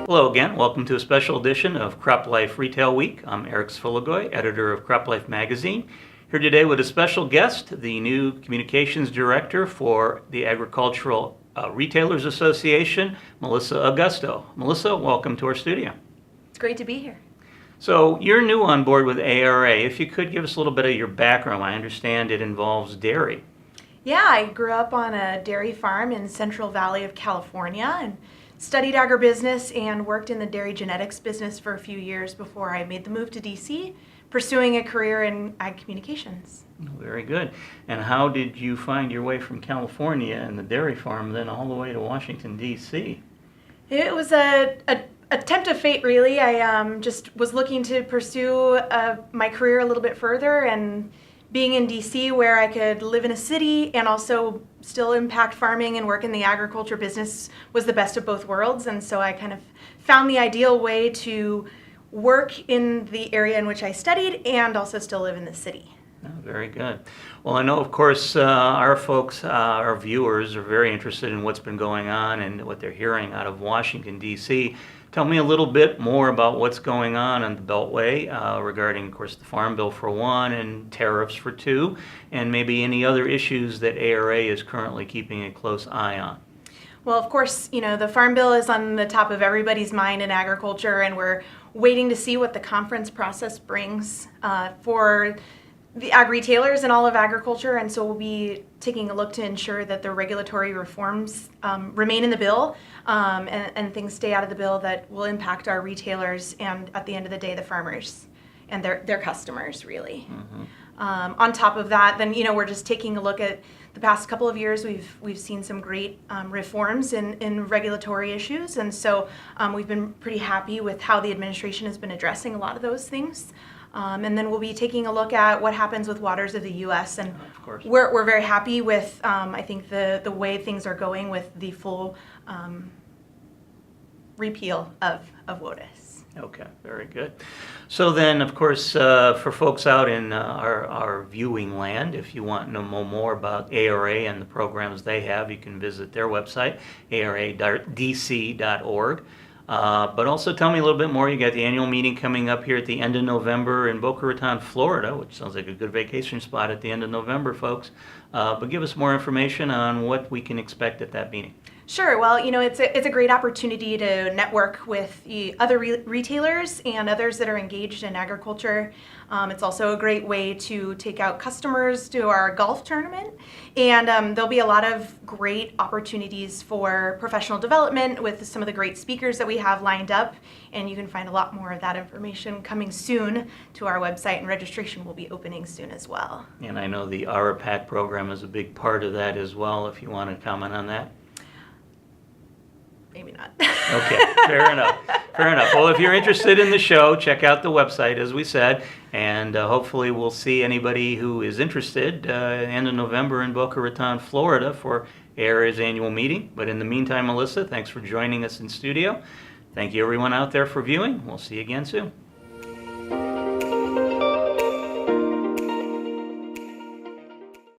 Hello again. Welcome to a special edition of CropLife Retail Week. I'm Eric Sfiligoj, editor of CropLife Magazine. Here today with a special guest, the new communications director for the Agricultural Retailers Association, Melisa Augusto. Melisa, welcome to our studio. It's great to be here. So you're new on board with ARA. If you could give us a little bit of your background. I understand it involves dairy. Yeah, I grew up on a dairy farm in Central Valley of California and studied agribusiness and worked in the dairy genetics business for a few years before I made the move to DC, pursuing a career in ag communications. Very good. And how did you find your way from California and the dairy farm then all the way to Washington, D.C.? It was a attempt of fate, really. I just was looking to pursue my career a little bit further, and being in DC where I could live in a city and also still impact farming and work in the agriculture business was the best of both worlds. And so I kind of found the ideal way to work in the area in which I studied and also still live in the city. Oh, very good. Well, I know, of course, our folks, our viewers are very interested in what's been going on and what they're hearing out of Washington, D.C. Tell me a little bit more about what's going on the Beltway regarding, of course, the Farm Bill for one and tariffs for two, and maybe any other issues that ARA is currently keeping a close eye on. Well, of course, the Farm Bill is on the top of everybody's mind in agriculture, and we're waiting to see what the conference process brings for the ag retailers and all of agriculture, and so we'll be taking a look to ensure that the regulatory reforms remain in the bill and things stay out of the bill that will impact our retailers and, at the end of the day, the farmers and their customers, really. Mm-hmm. On top of that, then we're just taking a look at the past couple of years. We've seen some great reforms in regulatory issues, and so we've been pretty happy with how the administration has been addressing a lot of those things. And then we'll be taking a look at what happens with waters of the U.S. And we're very happy with, I think, the way things are going with the full repeal of WOTUS. Okay, very good. So then, of course, for folks out in our viewing land, if you want to know more about ARA and the programs they have, you can visit their website, aradc.org. But also tell me a little bit more. You got the annual meeting coming up here at the end of November in Boca Raton, Florida, which sounds like a good vacation spot at the end of November, folks. But give us more information on what we can expect at that meeting. Sure. Well, it's a great opportunity to network with the other retailers and others that are engaged in agriculture. It's also a great way to take out customers to our golf tournament, and there'll be a lot of great opportunities for professional development with some of the great speakers that we have lined up, and you can find a lot more of that information coming soon to our website, and registration will be opening soon as well. And I know the ARA PAC program is a big part of that as well, if you want to comment on that. Maybe not. Okay, fair enough. Fair enough. Well, if you're interested in the show, check out the website, as we said, and hopefully we'll see anybody who is interested end of November in Boca Raton, Florida for ARA's annual meeting. But in the meantime, Melisa, thanks for joining us in studio. Thank you, everyone out there, for viewing. We'll see you again soon.